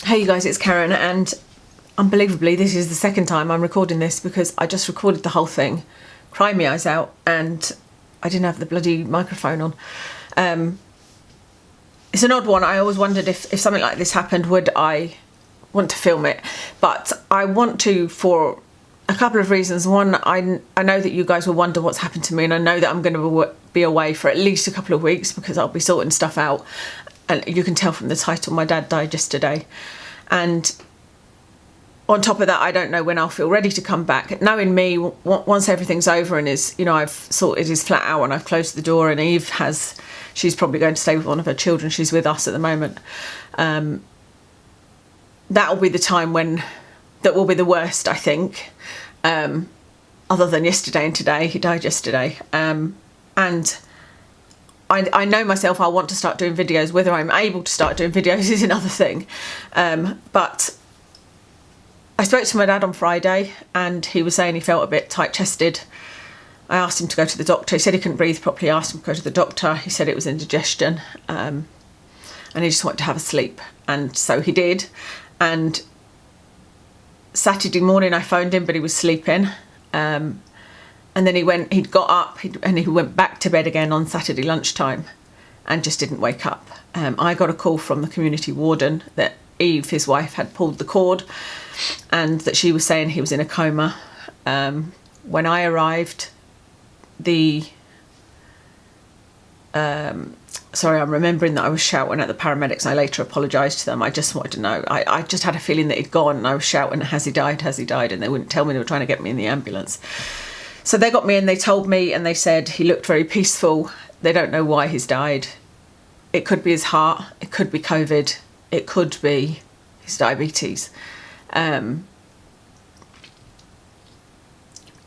Hey you guys, it's Karen, and unbelievably this is the second time I'm recording this because I just recorded the whole thing, crying my eyes out, and I didn't have the bloody microphone on. It's an odd one. I always wondered if something like this happened, would I want to film it? But I want to for a couple of reasons. One, I know that you guys will wonder what's happened to me, and I know that I'm going to be away for at least a couple of weeks because I'll be sorting stuff out. And you can tell from the title, my dad died yesterday. And on top of that, I don't know when I'll feel ready to come back. Knowing me, once everything's over and I've sorted his flat out and I've closed the door, and Eve she's probably going to stay with one of her children. She's with us at the moment. That'll be the time that will be the worst, I think. Other than yesterday and today, he died yesterday. And I know myself, I want to start doing videos. Whether I'm able to start doing videos is another thing. But I spoke to my dad on Friday and he was saying he felt a bit tight-chested. I asked him to go to the doctor. He said he couldn't breathe properly. I asked him to go to the doctor. He said it was indigestion, and he just wanted to have a sleep. And so he did. And Saturday morning I phoned him, but he was sleeping. And then he'd got up and he went back to bed again on Saturday lunchtime and just didn't wake up. I got a call from the community warden that Eve, his wife, had pulled the cord and that she was saying he was in a coma. When I arrived, sorry, I'm remembering that I was shouting at the paramedics. I later apologised to them. I just wanted to know. I just had a feeling that he'd gone, and I was shouting, has he died, has he died? And they wouldn't tell me. They were trying to get me in the ambulance. So they got me and they told me, and they said he looked very peaceful. They don't know why he's died. It could be his heart. It could be COVID. It could be his diabetes. Yeah,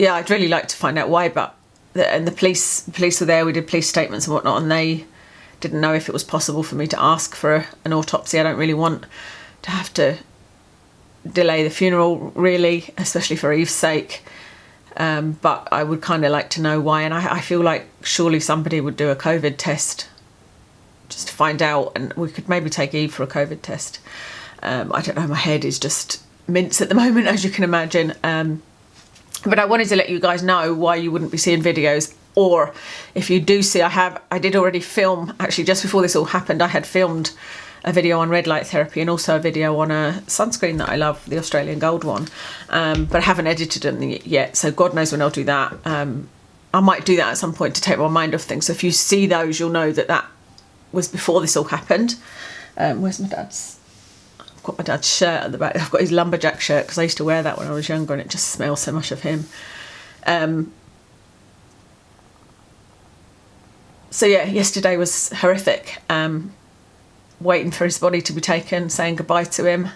I'd really like to find out why, but the police were there. We did police statements and whatnot, and they didn't know if it was possible for me to ask for an autopsy. I don't really want to have to delay the funeral, really, especially for Eve's sake. But I would kind of like to know why, and I feel like surely somebody would do a COVID test just to find out, and we could maybe take Eve for a COVID test. I don't know, my head is just mince at the moment, as you can imagine. But I wanted to let you guys know why you wouldn't be seeing videos, or if you do see, I did already film, actually just before this all happened, I had filmed a video on red light therapy and also a video on a sunscreen that I love, the Australian Gold one, but I haven't edited them yet, so God knows when I'll do that. I might do that at some point to take my mind off things, so if you see those, you'll know that was before this all happened. Where's my dad's? I've got my dad's shirt at the back. I've got his lumberjack shirt because I used to wear that when I was younger and it just smells so much of him. So yeah, yesterday was horrific. Waiting for his body to be taken, saying goodbye to him.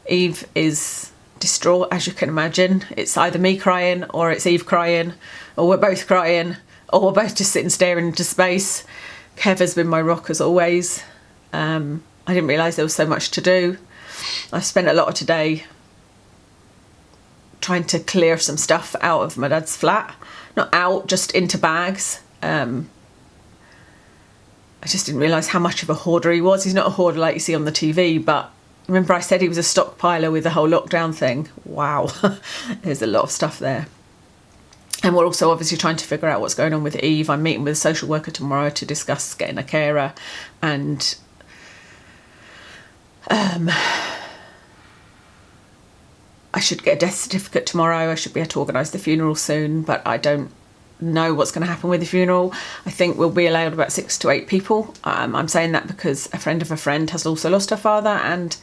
Eve is distraught, as you can imagine. It's either me crying, or it's Eve crying, or we're both crying, or we're both just sitting staring into space. Kev has been my rock as always. I didn't realise there was so much to do. I've spent a lot of today trying to clear some stuff out of my dad's flat. Not out, just into bags. I just didn't realise how much of a hoarder he was. He's not a hoarder like you see on the TV, but remember I said he was a stockpiler with the whole lockdown thing? Wow, there's a lot of stuff there. And we're also obviously trying to figure out what's going on with Eve. I'm meeting with a social worker tomorrow to discuss getting a carer, and I should get a death certificate tomorrow. I should be able to organise the funeral soon, but I don't know what's going to happen with the funeral. I think we'll be allowed about 6 to 8 people. I'm saying that because a friend of a friend has also lost her father, and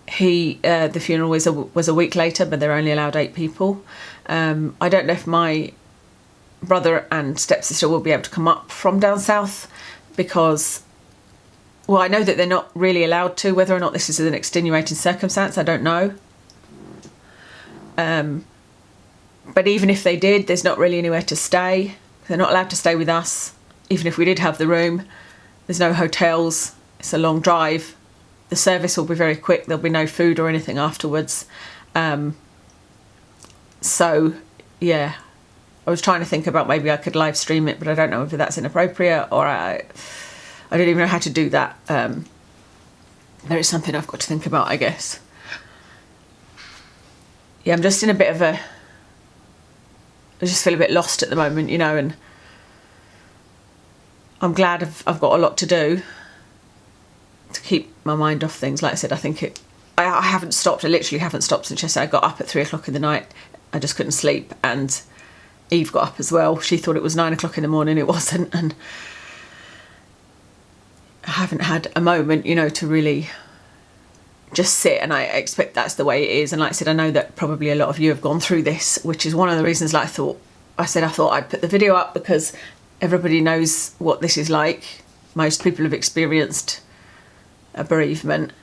the funeral was a week later, but they're only allowed 8 people. I don't know if my brother and stepsister will be able to come up from down south because, well, I know that they're not really allowed to. Whether or not this is an extenuating circumstance, I don't know. But even if they did, there's not really anywhere to stay. They're not allowed to stay with us. Even if we did have the room, there's no hotels. It's a long drive. The service will be very quick. There'll be no food or anything afterwards. So, yeah, I was trying to think about maybe I could live stream it, but I don't know whether that's inappropriate, or I don't even know how to do that. there is something I've got to think about, I guess. Yeah, I'm just in a bit of a... I just feel a bit lost at the moment, you know, and I'm glad I've got a lot to do to keep my mind off things. Like I said, I think I haven't stopped. I literally haven't stopped since yesterday. I got up at 3 o'clock in the night. I just couldn't sleep, and Eve got up as well. She thought it was 9 o'clock in the morning. It wasn't, and I haven't had a moment, you know, to really just sit, and I expect that's the way it is. And like I said, I know that probably a lot of you have gone through this, which is one of the reasons like I thought I'd put the video up, because everybody knows what this is like. Most people have experienced a bereavement.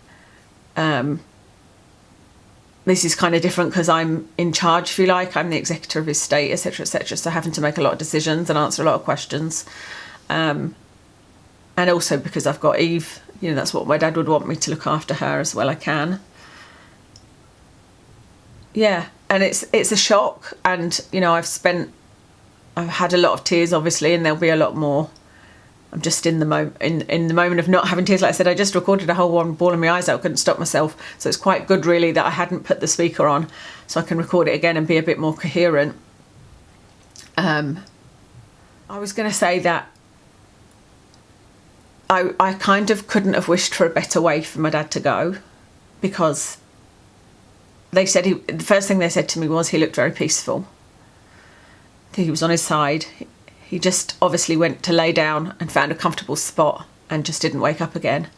This is kind of different because I'm in charge, if you like. I'm the executor of his estate, etc., etc. So having to make a lot of decisions and answer a lot of questions. And also because I've got Eve, you know, that's what my dad would want me to look after her as well I can. Yeah, and it's a shock, and you know, I've had a lot of tears obviously, and there'll be a lot more. I'm just in the moment of not having tears. Like I said, I just recorded a whole one bawling my eyes out, couldn't stop myself. So it's quite good really that I hadn't put the speaker on, so I can record it again and be a bit more coherent. I was going to say that I kind of couldn't have wished for a better way for my dad to go, because they said the first thing they said to me was he looked very peaceful. He was on his side. He just obviously went to lay down and found a comfortable spot and just didn't wake up again.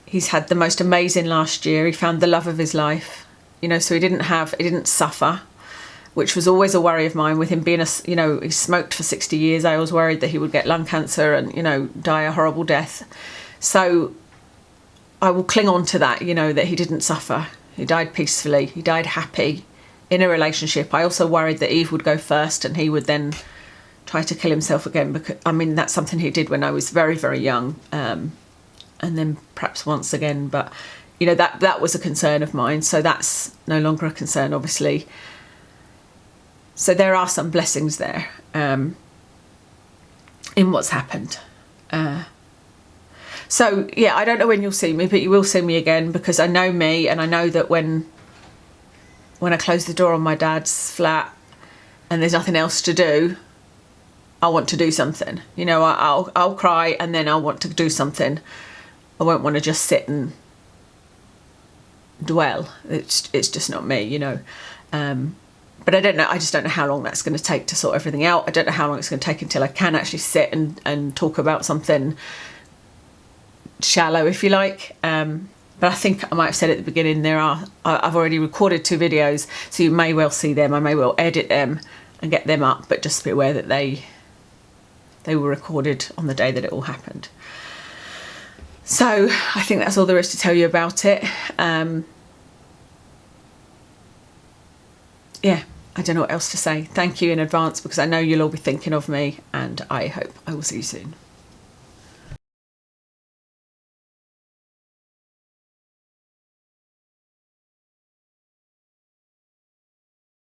He's had the most amazing last year. He found the love of his life, you know, so he didn't suffer, which was always a worry of mine with him being you know, he smoked for 60 years. I was worried that he would get lung cancer and, you know, die a horrible death. So I will cling on to that, you know, that he didn't suffer. He died peacefully. He died happy in a relationship. I also worried that Eve would go first and he would then try to kill himself again, because I mean that's something he did when I was very, very young, and then perhaps once again, but you know, that was a concern of mine, so that's no longer a concern obviously. So there are some blessings there in what's happened. So yeah, I don't know when you'll see me, but you will see me again, because I know me, and I know that when I close the door on my dad's flat and there's nothing else to do, I want to do something. You know, I'll cry and then I'll want to do something. I won't want to just sit and dwell. It's just not me, you know. But I don't know. I just don't know how long that's going to take to sort everything out. I don't know how long it's going to take until I can actually sit and talk about something shallow, if you like. But I think I might have said at the beginning, I've already recorded 2 videos, so you may well see them. I may well edit them and get them up, but just be aware that they were recorded on the day that it all happened. So I think that's all there is to tell you about it. Yeah, I don't know what else to say. Thank you in advance, because I know you'll all be thinking of me, and I hope I will see you soon.